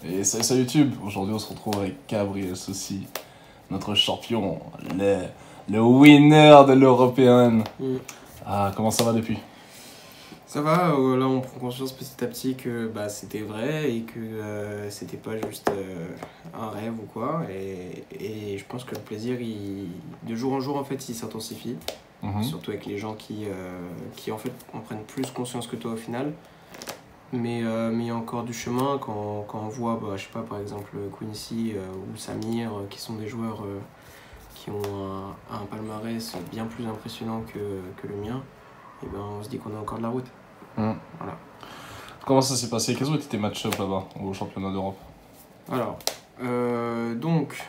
Et salut YouTube, aujourd'hui on se retrouve avec Gabriel Soucy, notre champion, le winner de l'Européenne. Ah, comment ça va depuis? Ça va, là on prend conscience petit à petit que c'était vrai et que c'était pas juste un rêve ou quoi. Et je pense que le plaisir, de jour en jour, en fait, il s'intensifie. Surtout avec les gens qui en fait en prennent plus conscience que toi au final. Mais il y a encore du chemin quand on voit, je sais pas, par exemple Quincy ou Samir, qui sont des joueurs qui ont un palmarès bien plus impressionnant que le mien. Et ben on se dit qu'on a encore de la route. Voilà. Comment ça s'est passé? Quels ont été tes match-up là-bas au championnat d'Europe? Alors, donc,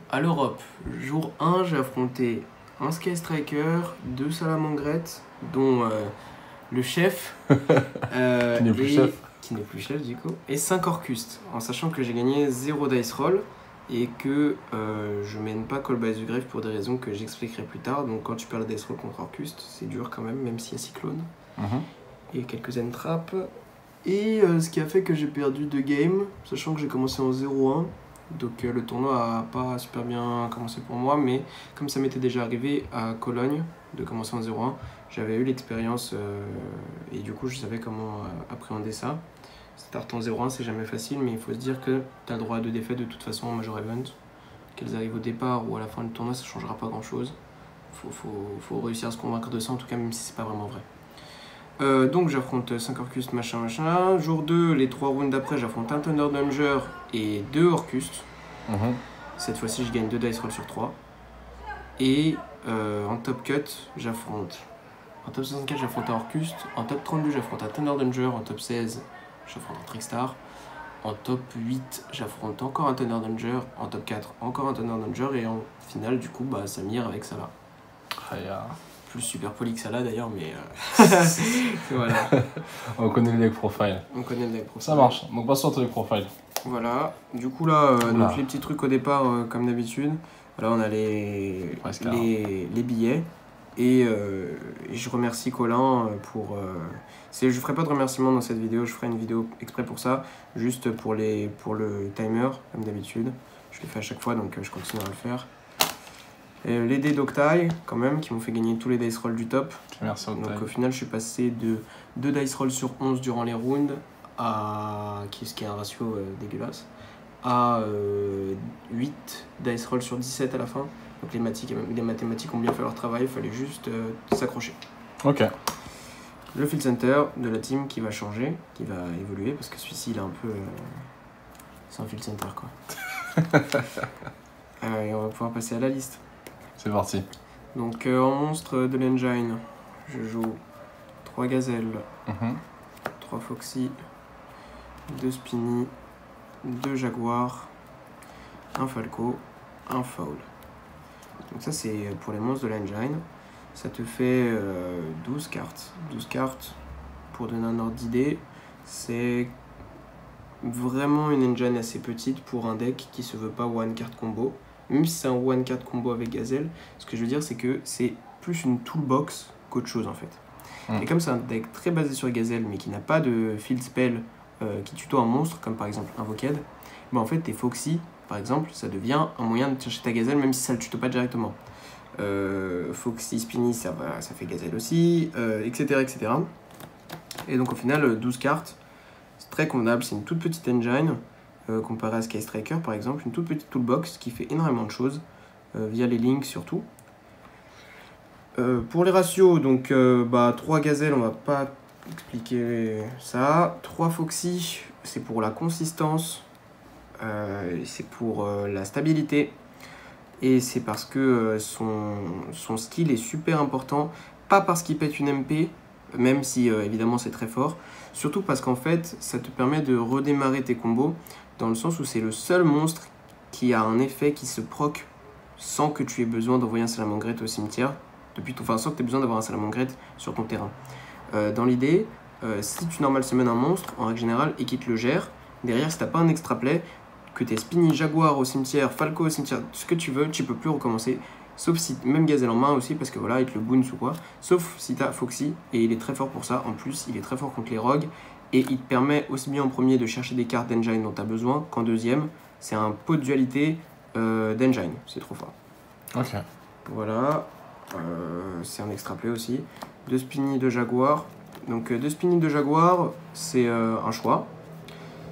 à l'Europe, jour 1, j'ai affronté un Sky Striker, 2 Salamangrettes, dont le chef, Qui n'est plus chef. Qui n'est plus chef du coup, et 5 Orcust, en sachant que j'ai gagné 0 dice roll et que je mène pas Call by the Grave pour des raisons que j'expliquerai plus tard. Donc quand tu perds le dice roll contre Orcust, c'est dur quand même s'il y a Cyclone. Et quelques end-traps. Et ce qui a fait que j'ai perdu 2 games, sachant que j'ai commencé en 0-1. Donc le tournoi a pas super bien commencé pour moi, mais comme ça m'était déjà arrivé à Cologne de commencer en 0-1, j'avais eu l'expérience et du coup je savais comment appréhender ça. Start en 0-1 c'est jamais facile, mais il faut se dire que tu as le droit à 2 défaites de toute façon en Major Event. Qu'elles arrivent au départ ou à la fin du tournoi, ça changera pas grand chose. Faut réussir à se convaincre de ça en tout cas, même si c'est pas vraiment vrai. Donc j'affronte 5 Orcust machin. Jour 2, les 3 rounds d'après, j'affronte un Thunderdunger et 2 Orcust. Cette fois-ci, je gagne 2 dice roll sur 3. Et en top cut, j'affronte. En top 64, j'affronte un Orcust. En top 32, j'affronte un Thunderdunger. En top 16, j'affronte un Trickstar. En top 8, j'affronte encore un Thunderdunger. En top 4, encore un Thunderdunger. Et en finale, du coup, Samir avec Salah. Plus super poli que Salah d'ailleurs, mais voilà. On connaît le deck profile. On connaît le deck profile. Ça marche, donc passons à ton deck profile. Voilà, du coup là, donc les petits trucs au départ, comme d'habitude. Là on a les billets. Et je remercie Colin pour... je ferai pas de remerciement dans cette vidéo, je ferai une vidéo exprès pour ça. Juste pour le timer, comme d'habitude. Je le fais à chaque fois, donc je continue à le faire. Les dés d'Octai, quand même, qui m'ont fait gagner tous les dice rolls du top. Merci Octai. Donc au final, je suis passé de 2 dice rolls sur 11 durant les rounds, ce qui est un ratio dégueulasse, à 8 dice rolls sur 17 à la fin. Donc les mathématiques ont bien fait leur travail, il fallait juste s'accrocher. Ok. Le field center de la team qui va changer, qui va évoluer, parce que celui-ci, il est un peu... c'est un field center, quoi. Et on va pouvoir passer à la liste. C'est parti. Donc en monstre de l'engine, je joue 3 gazelles, 3 foxy, 2 spinny, 2 jaguars, un falco, un fowl. Donc ça c'est pour les monstres de l'engine. Ça te fait 12 cartes. 12 cartes, pour donner un ordre d'idée, c'est vraiment une engine assez petite pour un deck qui se veut pas one card combo. Même si c'est un one card combo avec Gazelle, ce que je veux dire c'est que c'est plus une toolbox qu'autre chose en fait. Et comme c'est un deck très basé sur Gazelle mais qui n'a pas de field spell qui tuto un monstre, comme par exemple Invoked, en fait tes Foxy par exemple, ça devient un moyen de chercher ta Gazelle même si ça le tuto pas directement. Foxy Spinny ça fait Gazelle aussi, etc. Et donc au final 12 cartes, c'est très convenable, c'est une toute petite engine. Comparé à Sky Striker par exemple, une toute petite toolbox qui fait énormément de choses via les links surtout. Pour les ratios, donc 3 gazelles, on va pas expliquer ça. 3 foxy, c'est pour la consistance, c'est pour la stabilité, et c'est parce que son skill est super important, pas parce qu'il pète une MP, même si évidemment c'est très fort, surtout parce qu'en fait ça te permet de redémarrer tes combos, dans le sens où c'est le seul monstre qui a un effet qui se proc sans que tu aies besoin d'envoyer un Salamangreat au cimetière, sans que tu aies besoin d'avoir un Salamangreat sur ton terrain. Dans l'idée, si tu normal summon un monstre, en règle générale, et qu'il te le gère, derrière si tu n'as pas un extra play, que tu es Spinny, Jaguar au cimetière, Falco au cimetière, ce que tu veux, tu peux plus recommencer. Sauf si, même Gazelle en main aussi, parce que voilà, il te le bounce ou quoi. Sauf si tu as Foxy, et il est très fort pour ça. En plus, il est très fort contre les rogues. Et il te permet aussi bien en premier de chercher des cartes d'engine dont tu as besoin, qu'en deuxième, c'est un pot de dualité d'engine. C'est trop fort. Ok. Voilà. C'est un extra play aussi. 2 Spiny de Jaguar. Donc 2 Spiny de Jaguar, c'est un choix.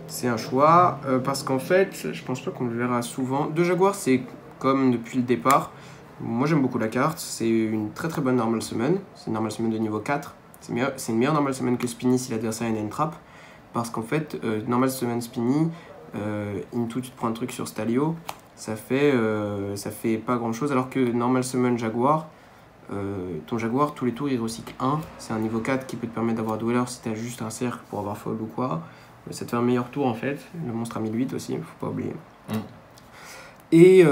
C'est un choix parce qu'en fait, je pense pas qu'on le verra souvent. 2 Jaguar, c'est comme depuis le départ. Moi j'aime beaucoup la carte. C'est une très très bonne normal summon. C'est une normal summon de niveau 4. C'est une meilleure normal summon que Spiny si l'adversaire a une trap. Parce qu'en fait, normal summon Spiny, into tu te prends un truc sur Stalio, ça fait pas grand chose. Alors que normal summon Jaguar, ton Jaguar, tous les tours il recycle 1. C'est un niveau 4 qui peut te permettre d'avoir Dweller si tu as juste un cercle pour avoir fold ou quoi. Ça te fait un meilleur tour en fait. Le monstre a 1008 aussi, faut pas oublier. Et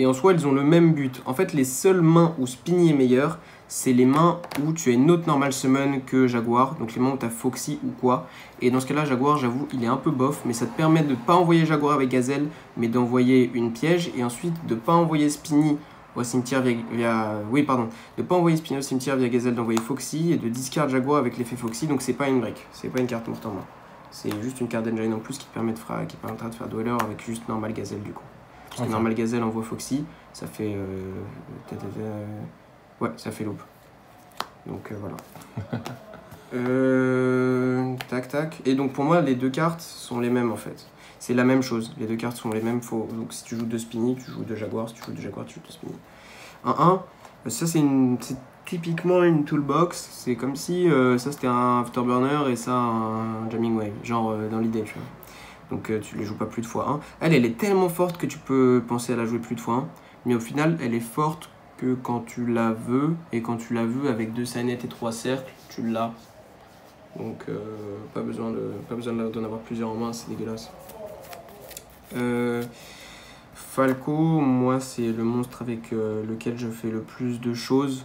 en soi, ils ont le même but. En fait, les seules mains où Spiny est meilleur, c'est les mains où tu as une autre normal summon que Jaguar. Donc les mains où tu as Foxy ou quoi. Et dans ce cas-là, Jaguar, j'avoue, il est un peu bof. Mais ça te permet de ne pas envoyer Jaguar avec Gazelle, mais d'envoyer une piège. Et ensuite, de ne pas envoyer Spiny au cimetière de pas envoyer Spiny au cimetière via Gazelle, d'envoyer Foxy. Et de discard Jaguar avec l'effet Foxy. Donc c'est pas une break. C'est pas une carte morte en main. C'est juste une carte d'engine en plus qui te permettra de faire Dweller avec juste normal Gazelle du coup. Parce que normal Gazelle envoie Foxy, ça fait ouais, ça fait loop. Donc voilà. Tac tac. Et donc pour moi les deux cartes sont les mêmes en fait. C'est la même chose. Les deux cartes sont les mêmes. Donc si tu joues 2 Spiny, tu joues 2 Jaguar. Si tu joues 2 Jaguar, tu joues 2 Spiny. 1-1. Ça c'est typiquement une toolbox. C'est comme si ça c'était un Afterburner et ça un Jamming Wave. Genre dans l'idée tu vois. Donc tu les joues pas plus de x1. Elle est tellement forte que tu peux penser à la jouer plus de x1. Mais au final, elle est forte que quand tu la veux. Et quand tu la veux avec 2 Signet et 3 cercles, tu l'as. Donc pas besoin d'en avoir plusieurs en main, c'est dégueulasse. Falco, moi c'est le monstre avec lequel je fais le plus de choses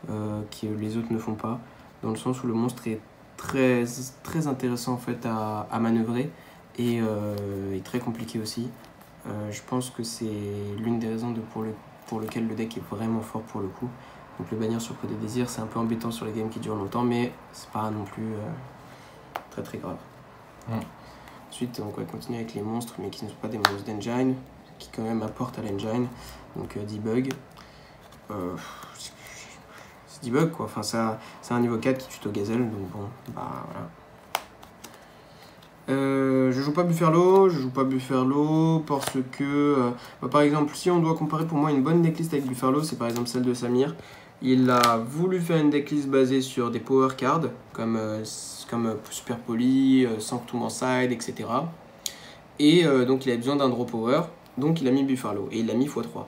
que les autres ne font pas. Dans le sens où le monstre est très, très intéressant en fait à manœuvrer. Et très compliqué aussi. Je pense que c'est l'une des raisons pour lequel le deck est vraiment fort pour le coup. Donc le bannir sur Pot des Désirs, c'est un peu embêtant sur les games qui durent longtemps, mais c'est pas non plus très très grave. Ensuite, on va continuer avec les monstres, mais qui ne sont pas des monstres d'engine, qui quand même apportent à l'engine. Donc debug. C'est debug quoi, enfin c'est un niveau 4 qui tuto Gazelle, donc bon, bah voilà. Je joue pas Bufferlo parce que, par exemple, si on doit comparer pour moi une bonne decklist avec Bufferlo, c'est par exemple celle de Samir. Il a voulu faire une decklist basée sur des power cards comme Super Poly, Sanctum en side, etc. Et donc il avait besoin d'un draw power, donc il a mis Bufferlo et il l'a mis x3.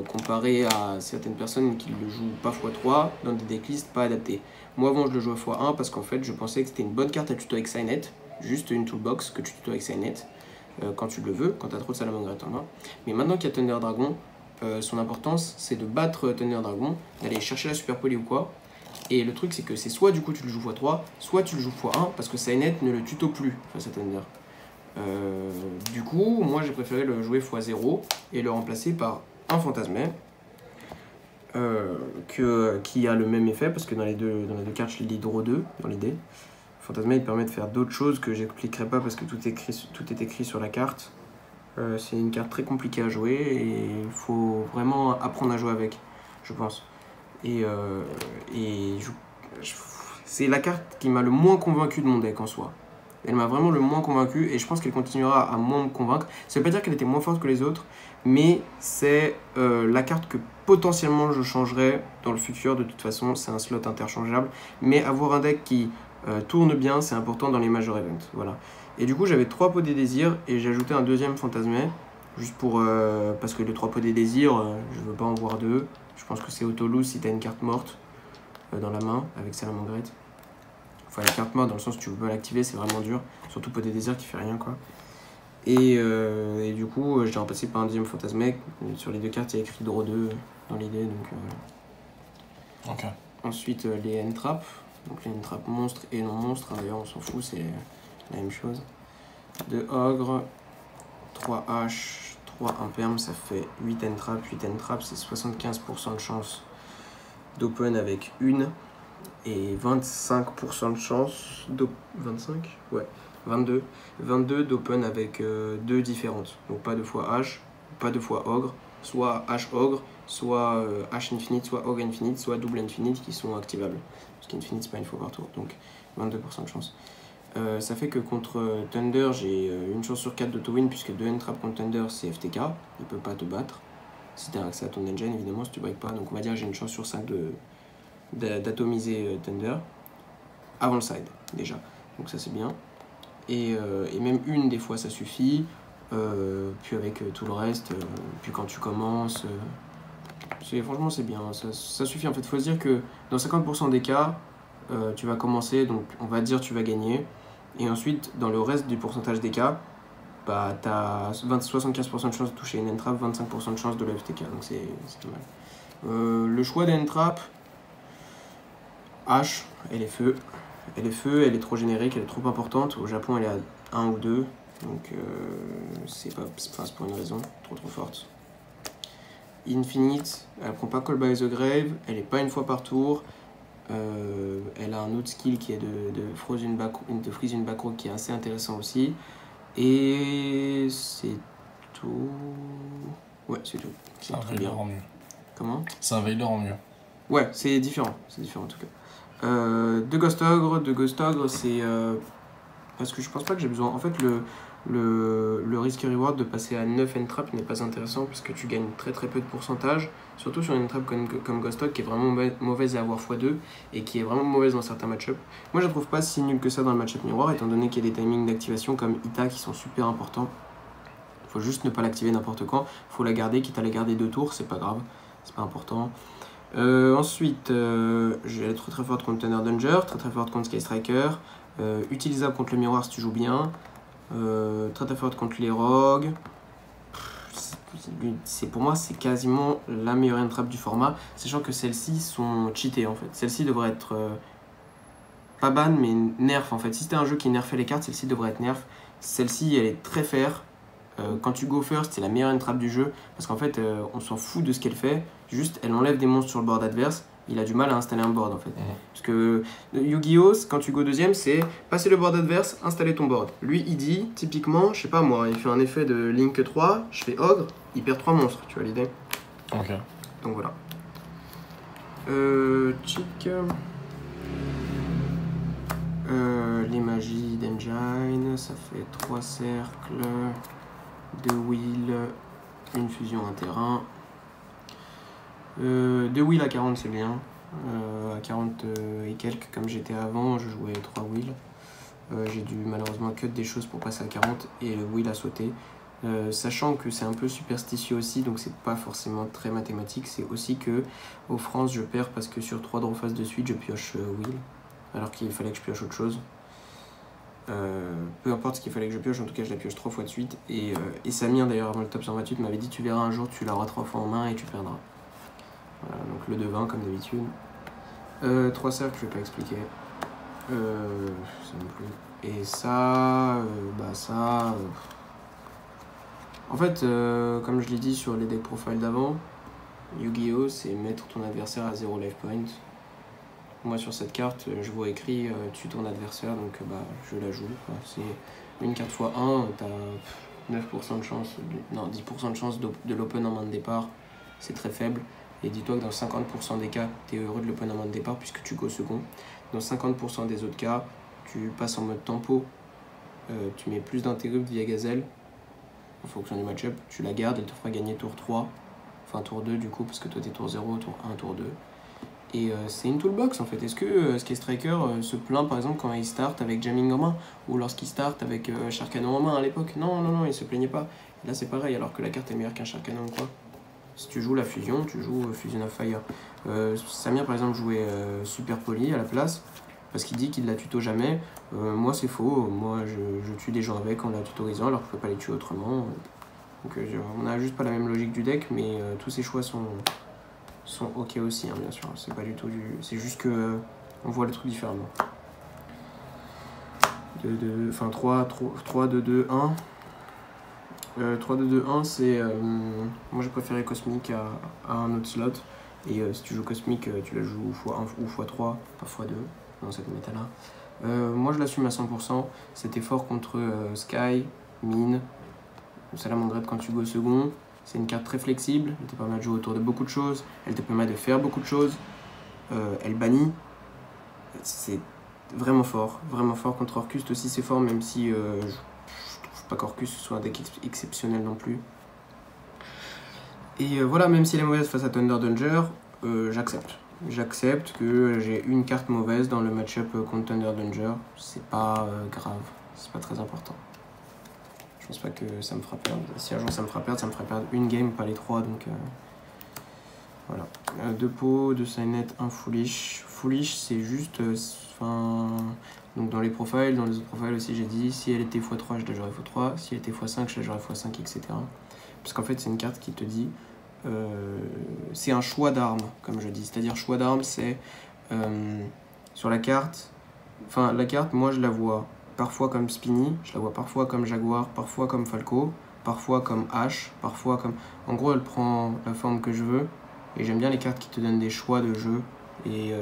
Comparé à certaines personnes qui le jouent pas x3 dans des decklists pas adaptées. Moi avant je le jouais x1 parce qu'en fait je pensais que c'était une bonne carte à tuto avec Signet. Juste une toolbox que tu tuto avec Signet quand tu le veux, quand tu as trop de Salamangreat en main. Mais maintenant qu'il y a Thunder Dragon, son importance c'est de battre Thunder Dragon, d'aller chercher la Super Poly ou quoi. Et le truc c'est que c'est soit du coup tu le joues x3, soit tu le joues x1 parce que Signet ne le tuto plus face à Thunder. Du coup, moi j'ai préféré le jouer x0 et le remplacer par un Fantasmet qui a le même effet parce que dans les deux cartes je lis draw 2 dans l'idée. Fantasma il permet de faire d'autres choses que j'expliquerai pas parce que tout est écrit sur la carte. C'est une carte très compliquée à jouer et il faut vraiment apprendre à jouer avec, je pense. C'est la carte qui m'a le moins convaincu de mon deck en soi. Elle m'a vraiment le moins convaincu et je pense qu'elle continuera à moins me convaincre. Ça veut pas dire qu'elle était moins forte que les autres, mais c'est la carte que potentiellement je changerai dans le futur. De toute façon, c'est un slot interchangeable. Mais avoir un deck qui tourne bien, c'est important dans les major events. Voilà. Et du coup, j'avais 3 pots des désirs et j'ai ajouté un deuxième Fantasmet. Juste pour. Parce que les 3 pots des désirs, je veux pas en voir 2. Je pense que c'est auto-lose si t'as une carte morte dans la main avec Salamangreat. Enfin, la carte morte dans le sens où tu peux pas l'activer, c'est vraiment dur. Surtout pot des désirs qui fait rien quoi. Et du coup, je l'ai remplacé par un deuxième Fantasmet. Sur les deux cartes, il y a écrit draw 2 dans l'idée. Donc, Ok. Ensuite, les N-Trap. Donc les N-Trap monstres et non monstres. D'ailleurs, on s'en fout, c'est la même chose. 2 ogres, 3 H, 3 imperm, ça fait 8 N-Trap. 8 N-Trap, c'est 75% de chance d'open avec une. et 25% de chance 25 ouais, 22 d'open avec 2 différentes. Donc pas 2 fois H, pas 2 fois ogre, soit H ogre, soit H infinite, soit ogre infinite, soit double infinite qui sont activables. Parce qu'infinite c'est pas une fois par tour, donc 22% de chance. Ça fait que contre Thunder, j'ai une chance sur 4 d'auto-win, puisque 2 end-trap contre Thunder c'est FTK, il peut pas te battre. Si tu as accès à ton engine, évidemment, si tu breaks pas. Donc on va dire que j'ai une chance sur 5 d'atomiser Thunder avant le side, déjà. Donc ça c'est bien. Et même une des fois ça suffit. Puis avec tout le reste, puis quand tu commences, franchement c'est bien. Ça suffit en fait. Il faut se dire que dans 50% des cas, tu vas commencer, donc on va dire tu vas gagner. Et ensuite, dans le reste du pourcentage des cas, bah, tu as 75% de chance de toucher une entrap, 25% de chance de le FTK, donc c'est pas mal. Le choix des entrap, H, elle est feu, elle est trop générique, elle est trop importante. Au Japon, elle est à 1 ou 2, donc c'est pour une raison trop forte. Infinite, elle prend pas Call by the Grave, elle est pas une fois par tour. Elle a un autre skill qui est de freeze une back row qui est assez intéressant aussi. Et c'est tout. Ouais, c'est tout. C'est un Veiler en mieux. Comment? C'est un Veiler en mieux. Ouais, c'est différent en tout cas. De Ghost Ogre, c'est. Parce que je pense pas que j'ai besoin. En fait, le risque reward de passer à 9 entrap n'est pas intéressant parce que tu gagnes très peu de pourcentage, surtout sur une entrap comme Ghost Ogre qui est vraiment mauvaise à avoir x2 et qui est vraiment mauvaise dans certains match-up. Moi je la trouve pas si nulle que ça dans le match-up miroir, étant donné qu'il y a des timings d'activation comme Ita qui sont super importants. Faut juste ne pas l'activer n'importe quand, faut la garder, quitte à la garder 2 tours, c'est pas grave, c'est pas important. Ensuite, elle est très forte contre Thunder Danger, très forte contre Sky Striker, utilisable contre le miroir si tu joues bien. Très forte contre les rogues. Pour moi c'est quasiment la meilleure entrap du format, sachant que celles-ci sont cheatées en fait. Celles-ci devraient être pas ban mais nerf en fait. Si c'était un jeu qui nerfait les cartes, celle-ci devrait être nerf. Celle-ci elle est très fair. Quand tu go first, c'est la meilleure entrap du jeu parce qu'en fait on s'en fout de ce qu'elle fait, juste elle enlève des monstres sur le board adverse. Il a du mal à installer un board en fait. Parce que Yu-Gi-Oh! Quand tu go deuxième, c'est passer le board adverse, installer ton board. Lui, il dit, typiquement, je sais pas moi, il fait un effet de Link 3, je fais Ogre, il perd 3 monstres, tu vois l'idée? Ok. Donc voilà. Chick. Les magies d'Engine, ça fait 3 cercles, 2 wheels, une fusion, un terrain. 2 wheels à 40 c'est bien, à 40 et quelques comme j'étais avant, je jouais 3 wheels. J'ai dû malheureusement cut des choses pour passer à 40 et le wheel a sauté. Sachant que c'est un peu superstitieux aussi, donc c'est pas forcément très mathématique, c'est aussi que au France je perds parce que sur 3 draw face de suite je pioche wheel, alors qu'il fallait que je pioche autre chose. Peu importe ce qu'il fallait que je pioche, en tout cas je la pioche 3 fois de suite. Et Samir d'ailleurs avant le top 128 m'avait dit tu verras un jour, tu l'auras 3 fois en main et tu perdras. Voilà, donc le devin comme d'habitude. 3 cercles, je vais pas expliquer. Ça non plus. Et ça, en fait, comme je l'ai dit sur les deck profile d'avant, Yu-Gi-Oh! C'est mettre ton adversaire à 0 life point. Moi sur cette carte, je vois écrit tue ton adversaire, donc je la joue. C'est une carte x 1, t'as 9% de chance, non 10% de chance de l'open en main de départ, c'est très faible. Et dis-toi que dans 50% des cas, tu es heureux de l'open en main de départ puisque tu go second. Dans 50% des autres cas, tu passes en mode tempo, tu mets plus d'interrupt via gazelle en fonction du match-up, tu la gardes, elle te fera gagner tour 3, enfin tour 2 du coup, parce que toi t'es tour 0, tour 1, tour 2. Et c'est une toolbox en fait. Est-ce que Sky Striker se plaint par exemple quand il start avec jamming en main ou lorsqu'il start avec Sharkano en main à l'époque? Non, il se plaignait pas. Et là c'est pareil, alors que la carte est meilleure qu'un Sharkano ou quoi. Si tu joues la fusion, tu joues Fusion of Fire. Samir par exemple jouait Super Poly à la place parce qu'il dit qu'il la tuto jamais. Moi c'est faux, moi je tue des gens avec en la tutorisant alors que je peux pas les tuer autrement. Donc on a juste pas la même logique du deck, mais tous ces choix sont ok aussi, hein, bien sûr. C'est pas du tout du. C'est juste que on voit le truc différemment. 3, 2, 2, 1. 3, 2, 2, 1, c'est. Moi j'ai préféré Cosmic à un autre slot. Et si tu joues cosmique, tu la joues x1 ou x3, pas x2 dans cette méta-là. Moi je l'assume à 100%. C'était fort contre Sky, Mine, Salamandrette quand tu go second. C'est une carte très flexible, elle te permet de jouer autour de beaucoup de choses, elle te permet de faire beaucoup de choses. Elle bannit. C'est vraiment fort contre Orcust aussi, c'est fort, même si je trouve pas qu'Orcust soit un deck exceptionnel non plus. Et voilà, même si elle est mauvaise face à Thunder Danger, j'accepte. J'accepte que j'ai une carte mauvaise dans le match-up contre Thunder Danger. C'est pas grave, c'est pas très important. Je pense pas que ça me fera perdre. Si un jour ça me fera perdre une game, pas les 3, donc voilà. 2 pots, 2 Signet, 1 Foolish. Foolish, c'est juste. Donc dans les profils, dans les autres profils aussi, j'ai dit si elle était x3, je la jouerais x3. Si elle était x5, je la jouerais x5, etc. Parce qu'en fait, c'est une carte qui te dit. C'est un choix d'armes, comme je dis. C'est-à-dire, choix d'armes, c'est. Sur la carte. Enfin, la carte, moi, je la vois parfois comme Spinny, je la vois parfois comme Jaguar, parfois comme Falco, parfois comme H, parfois comme... En gros, elle prend la forme que je veux, et j'aime bien les cartes qui te donnent des choix de jeu, et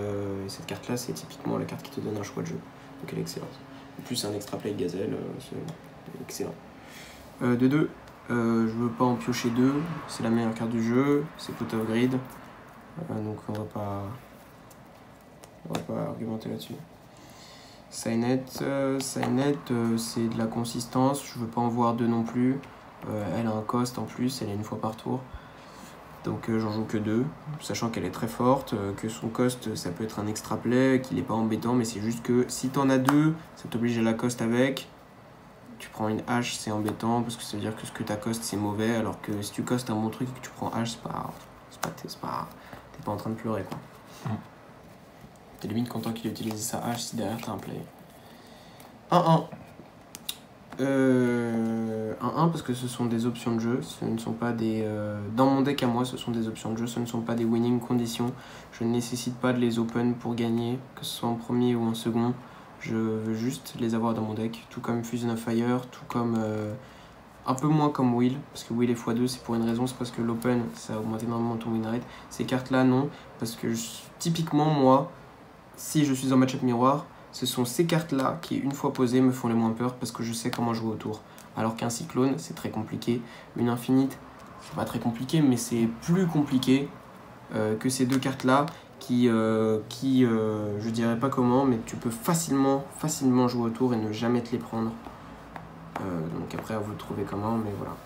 cette carte-là, c'est typiquement la carte qui te donne un choix de jeu, donc elle est excellente. En plus, c'est un extra play Gazelle, c'est excellent. De 2, je veux pas en piocher 2, c'est la meilleure carte du jeu, c'est Put of Grid, donc on va pas argumenter là-dessus. Signet, c'est de la consistance, je veux pas en voir 2 non plus. Elle a un cost en plus, elle est une fois par tour. Donc j'en joue que 2, sachant qu'elle est très forte, que son cost ça peut être un extra play, qu'il est pas embêtant, mais c'est juste que si t'en as 2, ça t'oblige à la cost avec. Tu prends une hache, c'est embêtant parce que ça veut dire que ce que t'as cost c'est mauvais, alors que si tu costes un bon truc et que tu prends hache, t'es pas en train de pleurer quoi. T'es limite content qu'il ait utilisé sa hache si derrière t'as un play. 1-1. 1-1 parce que ce sont des options de jeu, ce ne sont pas des... dans mon deck à moi, ce sont des options de jeu, ce ne sont pas des winning conditions. Je ne nécessite pas de les open pour gagner, que ce soit en premier ou en second. Je veux juste les avoir dans mon deck, tout comme Fusion of Fire, tout comme... un peu moins comme Will, parce que Will est x2, c'est pour une raison, c'est parce que l'open, ça augmente énormément ton win rate. Ces cartes-là, non, parce que typiquement, moi, si je suis en match-up miroir, ce sont ces cartes-là qui, une fois posées, me font les moins peur parce que je sais comment jouer autour. Alors qu'un cyclone, c'est très compliqué. Une infinite, c'est pas très compliqué, mais c'est plus compliqué que ces 2 cartes-là qui je dirais pas comment, mais tu peux facilement jouer autour et ne jamais te les prendre. Donc après, à vous de trouver comment, mais voilà.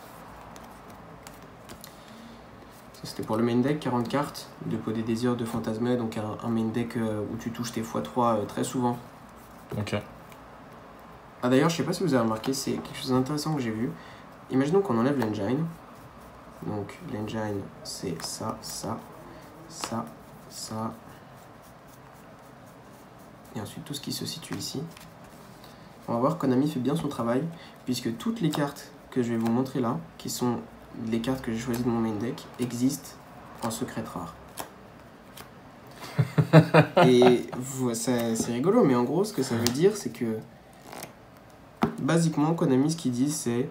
C'était pour le main deck, 40 cartes, 2 pots des désirs, 2 fantasmés, donc un main deck où tu touches tes x3 très souvent. Ok. Ah d'ailleurs, je sais pas si vous avez remarqué, c'est quelque chose d'intéressant que j'ai vu. Imaginons qu'on enlève l'engine. Donc l'engine, c'est ça, ça, ça, ça. Et ensuite tout ce qui se situe ici. On va voir que Konami fait bien son travail, puisque toutes les cartes que je vais vous montrer là, qui sont les cartes que j'ai choisies de mon main deck, existent en secret rare. Et c'est rigolo, mais en gros, ce que ça veut dire, c'est que basiquement, Konami, ce qu'ils disent, c'est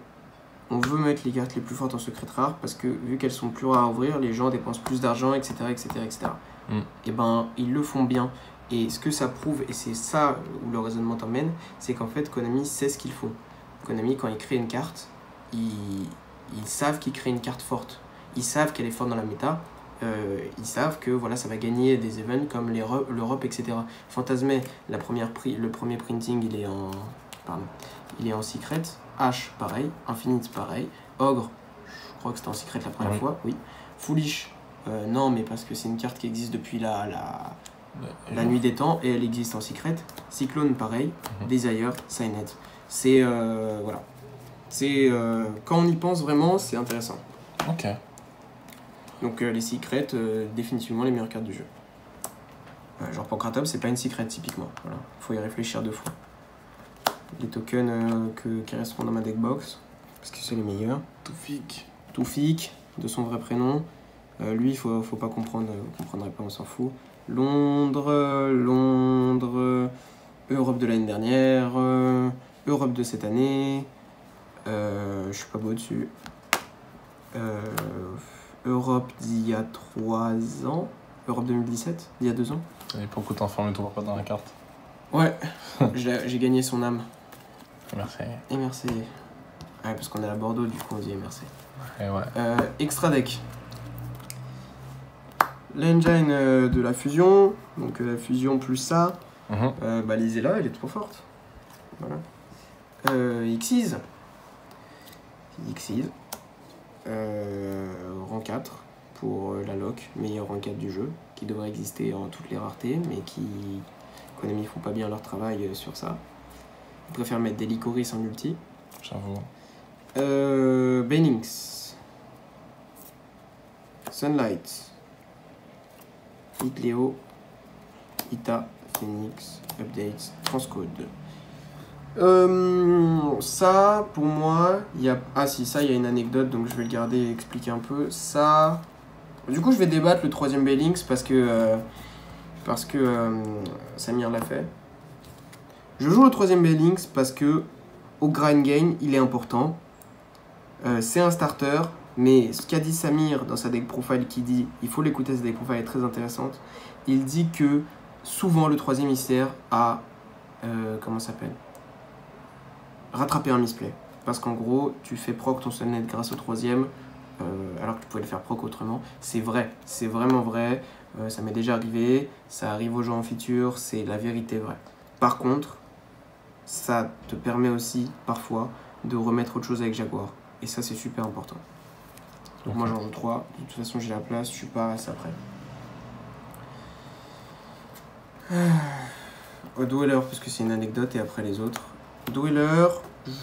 on veut mettre les cartes les plus fortes en secret rare parce que vu qu'elles sont plus rares à ouvrir, les gens dépensent plus d'argent, etc. etc., etc. Et ben, ils le font bien. Et ce que ça prouve, et c'est ça où le raisonnement t'emmène, c'est qu'en fait, Konami sait ce qu'ils font. Konami, quand ils créent une carte, ils savent qu'ils créent une carte forte. Ils savent qu'elle est forte dans la méta. Ils savent que voilà, ça va gagner des events comme l'Europe, etc. Fantasmé, le premier printing, il est en secret. H, pareil. Infinite, pareil. Ogre, je crois que c'était en secret la première fois, oui. Foolish, non, mais parce que c'est une carte qui existe depuis la nuit des temps et elle existe en secret. Cyclone, pareil. Desire, Signet. C'est voilà. C'est quand on y pense vraiment, c'est intéressant. Ok. Donc les secrets, définitivement les meilleures cartes du jeu. Genre Pancratop, c'est pas une secret typiquement. Voilà. Faut y réfléchir 2 fois. Les tokens qui resteront dans ma deckbox, parce que c'est les meilleurs. Toufik, de son vrai prénom. Lui, faut pas comprendre, vous comprendrez pas, on s'en fout. Londres, Europe de l'année dernière, Europe de cette année, je suis pas beau dessus. Europe d'il y a 3 ans, Europe 2017, il y a 2 ans. Et pourquoi t'enfermes toi pas dans la carte? Ouais, j'ai gagné son âme. Merci. Et merci. Ouais, parce qu'on est à Bordeaux, du coup on dit merci. Et ouais. Extra deck. L'engine de la fusion, donc la fusion plus ça. Bah lisez-la, elle est trop forte. Voilà. Xyz. Xyz. Rang 4 pour la lock, meilleur rang 4 du jeu, qui devrait exister en toutes les raretés, mais qui Konami font pas bien leur travail sur ça. Ils préfèrent mettre des Lycoris en multi. J'avoue. Banings. Sunlight. Hitleo. Ita. Phoenix. Updates. Transcode. Ça, pour moi, il y a... Ah si, ça, il y a une anecdote, donc je vais le garder et expliquer un peu. Ça... Du coup, je vais débattre le 3ème Banings parce que Samir l'a fait. Je joue le 3ème Banings parce que au grind game, il est important. C'est un starter, mais ce qu'a dit Samir dans sa deck profile, qui dit, il faut l'écouter, sa deck profile est très intéressante. Il dit que souvent le 3ème il sert à comment ça s'appelle, rattraper un misplay. Parce qu'en gros, tu fais proc ton Sunnet grâce au 3ème, alors que tu pouvais le faire proc autrement. C'est vrai, c'est vraiment vrai. Ça m'est déjà arrivé, ça arrive aux gens en feature, c'est la vérité vraie. Par contre, ça te permet aussi, parfois, de remettre autre chose avec Jaguar. Et ça, c'est super important. Donc moi, j'en joue 3. De toute façon, j'ai la place, je suis pas assez après. Dweller, parce que c'est une anecdote, et après les autres. Dweller,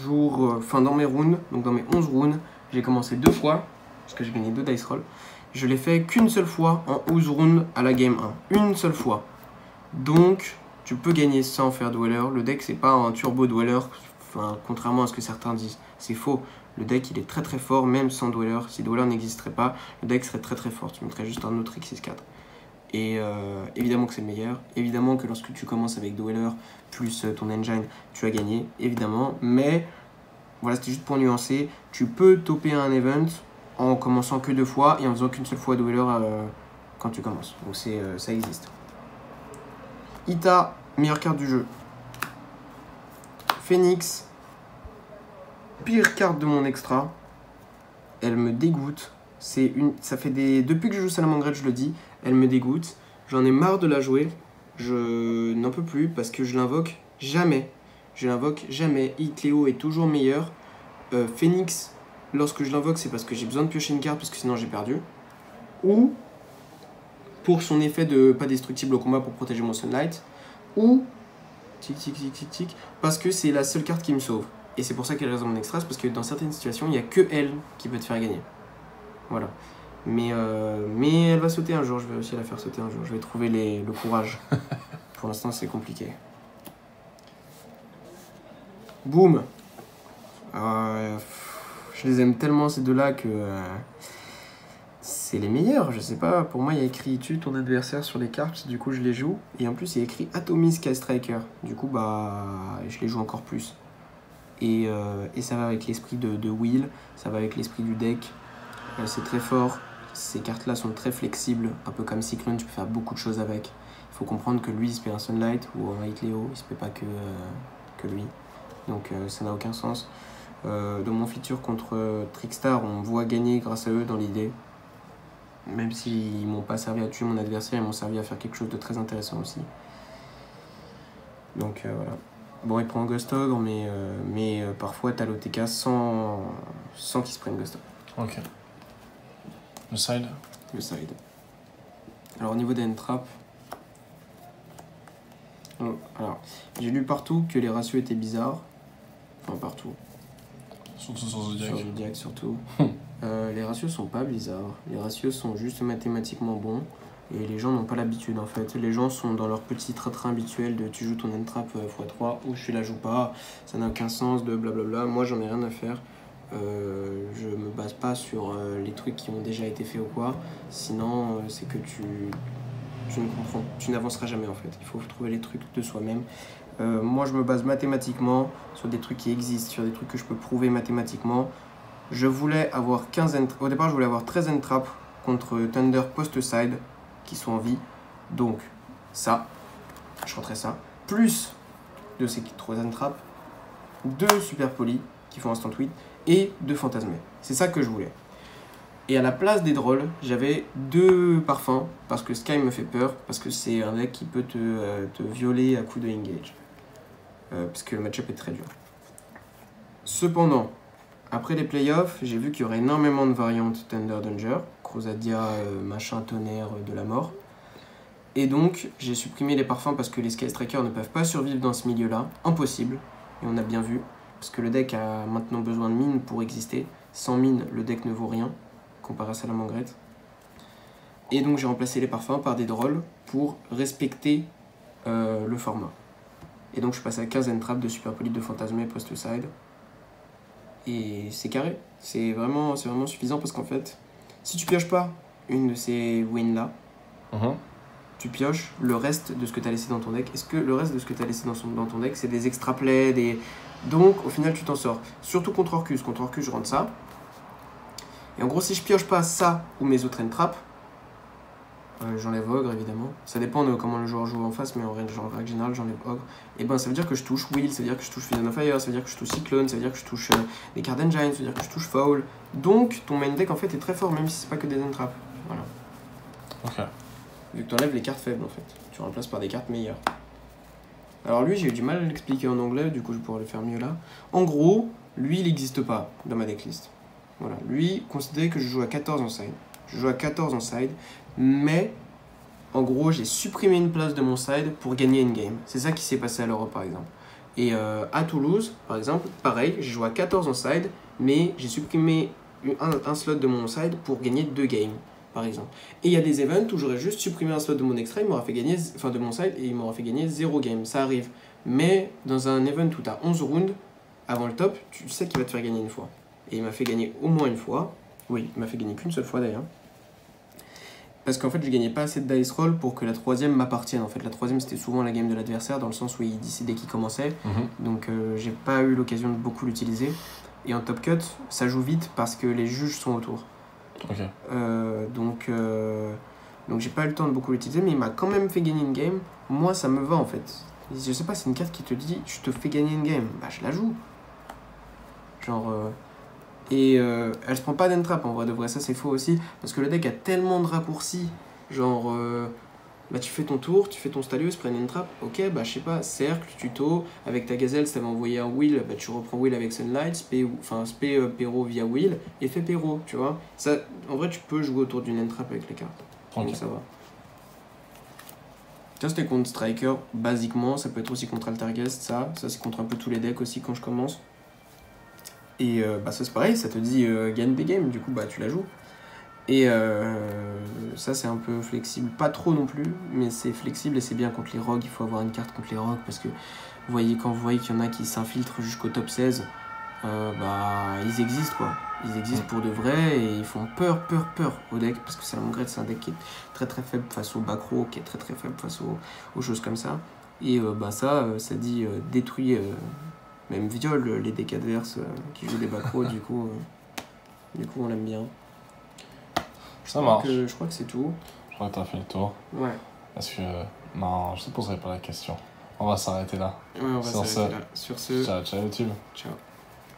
dans mes rounds, donc dans mes 11 rounds, j'ai commencé 2 fois, parce que j'ai gagné 2 dice roll. Je l'ai fait qu'une seule fois en 11 rounds à la game 1. Une seule fois. Donc, tu peux gagner sans faire Dweller. Le deck, c'est pas un turbo Dweller, enfin, contrairement à ce que certains disent. C'est faux. Le deck, il est très très fort, même sans Dweller. Si Dweller n'existerait pas, le deck serait très très fort. Tu mettrais juste un autre X64. Et évidemment que c'est le meilleur. Évidemment que lorsque tu commences avec Dweller plus ton engine, tu as gagné. Évidemment. Mais, voilà, c'était juste pour nuancer. Tu peux topper un event en commençant que 2 fois et en faisant qu'une seule fois Dweller quand tu commences. Donc ça existe. Ita, meilleure carte du jeu. Phoenix, pire carte de mon extra. Elle me dégoûte. Ça fait depuis que je joue Salamangreat, je le dis, elle me dégoûte. J'en ai marre de la jouer. Je n'en peux plus parce que je l'invoque jamais. Hitleo est toujours meilleur. Phoenix, lorsque je l'invoque, c'est parce que j'ai besoin de piocher une carte parce que sinon j'ai perdu. Ou pour son effet de pas destructible au combat pour protéger mon Sunlight. Ou parce que c'est la seule carte qui me sauve. Et c'est pour ça qu'elle reste dans mon extra, parce que dans certaines situations, il n'y a que elle qui peut te faire gagner. Voilà. Mais elle va sauter un jour, je vais réussir à la faire sauter un jour. Je vais trouver le courage. Pour l'instant, c'est compliqué. Boom. Je les aime tellement ces deux-là que c'est les meilleurs. Je sais pas, pour moi, il y a écrit tue ton adversaire sur les cartes, du coup, je les joue. Et en plus, il y a écrit Atomize Sky Striker. Du coup, bah, je les joue encore plus. Et ça va avec l'esprit de Will, ça va avec l'esprit du deck. C'est très fort. Ces cartes-là sont très flexibles, un peu comme Cyclone, tu peux faire beaucoup de choses avec. Il faut comprendre que lui, il se paie un Sunlight ou un Hitleo, il se paie pas que lui. Donc ça n'a aucun sens. Dans mon feature contre Trickstar, on me voit gagner grâce à eux dans l'idée. Même s'ils m'ont pas servi à tuer mon adversaire, ils m'ont servi à faire quelque chose de très intéressant aussi. Donc voilà. Bon, il prend un Ghost Ogre, mais parfois t'as l'OTK sans qu'il se prenne Ghost Ogre. Ok. Le side. Le side. Alors au niveau des end-traps, alors j'ai lu partout que les ratios étaient bizarres. Enfin partout. Surtout sur Zodiac. Sur Zodiac surtout. Les ratios sont pas bizarres. Les ratios sont juste mathématiquement bons. Et les gens n'ont pas l'habitude en fait. Les gens sont dans leur petit train habituel de tu joues ton end-trap x3 ou je la joue pas. Ça n'a aucun sens de blablabla. Moi j'en ai rien à faire. Je me base pas sur les trucs qui ont déjà été faits ou quoi. Sinon c'est que tu n'avanceras jamais en fait. Il faut trouver les trucs de soi-même. Moi je me base mathématiquement sur des trucs qui existent, sur des trucs que je peux prouver mathématiquement. Je voulais avoir 15 au départ je voulais avoir 13 end-trap contre Thunder post-side. qui sont en vie. Donc, ça, je rentrais ça. Plus de ces 3 Zentrap, 2 Super Poly qui font Instant Tweet et 2 Fantasmés. C'est ça que je voulais. Et à la place des drôles, j'avais 2 parfums parce que Sky me fait peur, parce que c'est un deck qui peut te violer à coup de engage. Parce que le match-up est très dur. Cependant, après les playoffs, j'ai vu qu'il y aurait énormément de variantes Thunder Danger, Crusadia, machin, tonnerre, de la mort. Et donc, j'ai supprimé les parfums parce que les Sky Strikers ne peuvent pas survivre dans ce milieu-là. Impossible. Et on a bien vu. Parce que le deck a maintenant besoin de mines pour exister. Sans mines, le deck ne vaut rien, comparé à Salamangreat. Et donc, j'ai remplacé les parfums par des drôles pour respecter le format. Et donc, je suis passé à 15 entraps de Super Poly, de Fantasmé, post-side. Et c'est carré. C'est vraiment suffisant parce qu'en fait, si tu pioches pas une de ces wins-là, tu pioches le reste de ce que tu as laissé dans ton deck. Est-ce que le reste de ce que tu as laissé dans ton deck, c'est des extra plays, des... Donc, au final, tu t'en sors. Surtout contre Orcus. Contre Orcus, je rentre ça. Et en gros, si je pioche pas ça ou mes autres entraps, j'enlève Ogre, évidemment. Ça dépend de comment le joueur joue en face, mais en règle générale, j'enlève Ogre. Et ben, ça veut dire que je touche Will, ça veut dire que je touche Fusion of Fire, ça veut dire que je touche Cyclone, ça veut dire que je touche des Card Engine, ça veut dire que je touche Foul. Donc, ton main deck, en fait, est très fort, même si c'est pas que des entraps. Voilà. Ok. Vu que tu enlèves les cartes faibles en fait, tu remplaces par des cartes meilleures. Alors lui j'ai eu du mal à l'expliquer en anglais, du coup je pourrais le faire mieux là. En gros, lui il n'existe pas dans ma decklist. Voilà, lui considérez que je joue à 14 en side. Je joue à 14 en side, mais en gros j'ai supprimé une place de mon side pour gagner une game. C'est ça qui s'est passé à l'Europe par exemple. Et à Toulouse par exemple, pareil, j'ai joué à 14 en side, mais j'ai supprimé un slot de mon side pour gagner 2 games. Par exemple. Et il y a des events où j'aurais juste supprimé un slot de mon extra, il m'aurait fait gagner, enfin de mon side, et il m'aurait fait gagner 0 game. Ça arrive. Mais dans un event où tu as 11 rounds, avant le top, tu sais qu'il va te faire gagner une fois. Et il m'a fait gagner au moins une fois. Oui, il m'a fait gagner qu'une seule fois d'ailleurs. Parce qu'en fait, je gagnais pas assez de dice roll pour que la troisième m'appartienne. En fait, la troisième, c'était souvent la game de l'adversaire, dans le sens où il décidait qui commençait. Donc, j'ai pas eu l'occasion de beaucoup l'utiliser. Et en top cut, ça joue vite parce que les juges sont autour. Ok. Donc j'ai pas eu le temps de beaucoup l'utiliser, mais il m'a quand même fait gagner une game. Moi ça me va en fait. Je sais pas, c'est une carte qui te dit je te fais gagner une game, bah je la joue. Genre elle se prend pas d'entrap en vrai de vrai, ça c'est faux aussi, parce que le deck a tellement de raccourcis. Genre bah tu fais ton tour, tu fais ton Stalius, prends une trap, ok, bah je sais pas, cercle, tuto, avec ta gazelle, si t'avais envoyé un Will, bah tu reprends Will avec Sunlight, spé Perro via Will, et fais Perro, tu vois. Ça, en vrai, tu peux jouer autour d'une trap avec les cartes, donc ça va. Ça c'était contre Striker, basiquement, ça peut être aussi contre Altergeist, ça c'est contre un peu tous les decks aussi quand je commence. Et bah ça c'est pareil, ça te dit gagne des games, du coup bah tu la joues. Et ça c'est un peu flexible, pas trop non plus, mais c'est flexible et c'est bien contre les rogues. Il faut avoir une carte contre les rogues parce que quand vous voyez qu'il y en a qui s'infiltrent jusqu'au top 16, bah ils existent quoi. Ils existent pour de vrai et ils font peur au deck, parce que Salamangreat c'est un deck qui est très très faible face au backrow, qui est très très faible face aux choses comme ça. Et bah ça dit détruit, même viole les decks adverses qui jouent des backrows, du coup on l'aime bien. Ça marche. Donc, je crois que c'est tout. Je crois que t'as fait le tour. Ouais. Parce que non, je te poserai pas la question. On va s'arrêter là. Ouais, on va s'arrêter là. Sur ce, ciao YouTube. ciao.